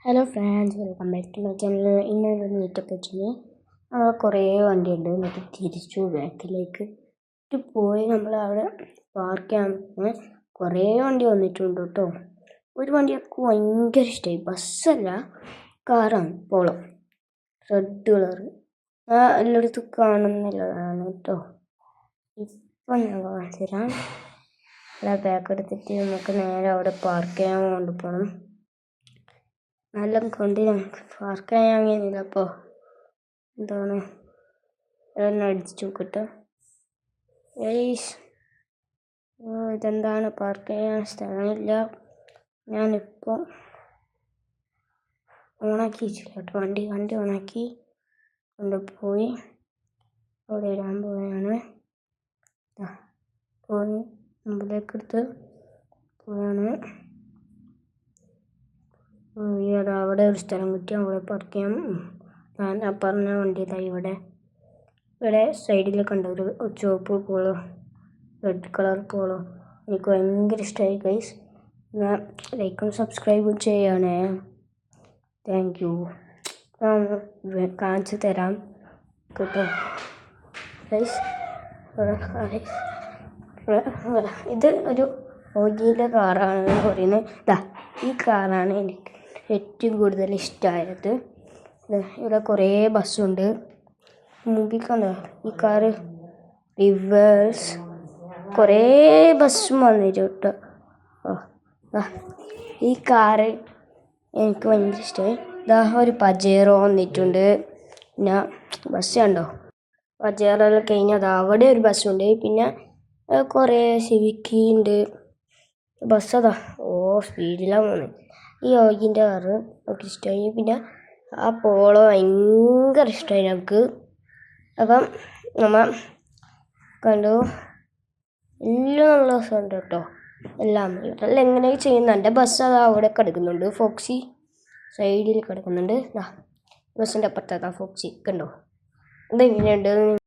Hello friends, welcome back to my channel. ഇന്നൊരു meetup വെച്ചാൽ നമ്മൾ കുറേ വണ്ടിയുണ്ട്. എന്നിട്ട് തിരിച്ചു ബാക്കിലേക്ക് പോയി നമ്മൾ അവിടെ പാർക്ക് ചെയ്യാൻ കുറേ വണ്ടി വന്നിട്ടുണ്ട് കേട്ടോ. ഒരു വണ്ടിയൊക്കെ ഭയങ്കര ഇഷ്ടമായി. ബസ്സല്ല, കാറാണ്, പോളോ, റെഡ് കളർ. എല്ലായിടത്തും കാണുന്നില്ലതാണ് കേട്ടോ. ഇപ്പം ഞാൻ കാണിച്ചു തരാം. ബാക്ക് എടുത്തിട്ട് നമുക്ക് നേരെ അവിടെ പാർക്ക് ചെയ്യാൻ കൊണ്ടുപോകണം. നല്ല കൊണ്ട് നമുക്ക് പാർക്ക് ചെയ്യാൻ കഴിയുന്നില്ല. അപ്പോൾ എന്താണ് അടിച്ചു നോക്കട്ടെ. ഇതെന്താണ് പാർക്ക് ചെയ്യാൻ സ്ഥലമില്ല. ഞാനിപ്പോൾ ഓണാക്കി വെച്ചില്ല കേട്ടോ. വണ്ടി ഓണാക്കി കൊണ്ടുപോയി അവിടെ ഇടാൻ പോവുകയാണ്. പോയി മുമ്പിലേക്കെടുത്ത് പോവാണ്. അവിടെ ഒരു സ്ഥലം കിട്ടി, അവിടെ പാർക്ക് ചെയ്യാം. ഞാൻ പറഞ്ഞ വണ്ടി ഇവിടെ സൈഡിലൊക്കെ ഉണ്ട് ഒരു ചുവപ്പ് പോളോ, റെഡ് കളർ പോളോ. എനിക്ക് ഭയങ്കര ഇഷ്ടമായി ഗൈസ്. ഞാൻ ലൈക്കും സബ്സ്ക്രൈബും ചെയ്യണേ. Thank you. കാണിച്ചു തരാം കേട്ടോ ഗൈസ്. ഇത് ഒരു ഓജിയിലെ കാറാണ് പറയുന്നത്. ഈ കാറാണ് എനിക്ക് ഏറ്റവും കൂടുതൽ ഇഷ്ടമായത്. ഇവിടെ കുറേ ബസ്സുണ്ട്. മുമ്പിൽ കണ്ടോ ഈ കാറ്, റിവേഴ്സ് കുറേ ബസ്സും വന്നിട്ട് കേട്ടോ. ഈ കാറ് എനിക്ക് ഭയങ്കര ഇഷ്ടമായി. ഒരു പജേറോ വന്നിട്ടുണ്ട്. പിന്നെ ബസ് കണ്ടോ, പജേറോയിൽ കഴിഞ്ഞാൽ അവിടെ ഒരു ബസ്സുണ്ട്. പിന്നെ കുറേ സിവിക്കി ഉണ്ട്. ബസ്സതാ സ്പീഡിലാണ് പോകുന്നത്. ഈ യോഗിൻ്റെ കാറ് നമുക്ക് ഇഷ്ടമായി. പിന്നെ ആ പോളോ ഭയങ്കര ഇഷ്ടമായി നമുക്ക്. അപ്പം നമ്മൾ കണ്ടു എല്ലാം നല്ല രസമുണ്ട് കേട്ടോ. എല്ലാം എങ്ങനെയൊക്കെ ചെയ്യുന്നുണ്ട്. ബസ് അതാ അവിടെ കിടക്കുന്നുണ്ട്. ഫോക്സി സൈഡിൽ കിടക്കുന്നുണ്ട്. ബസ്സിൻ്റെ അപ്പുറത്താ ഫോക്സി കണ്ടോ. ഇതെങ്ങനെയുണ്ട്?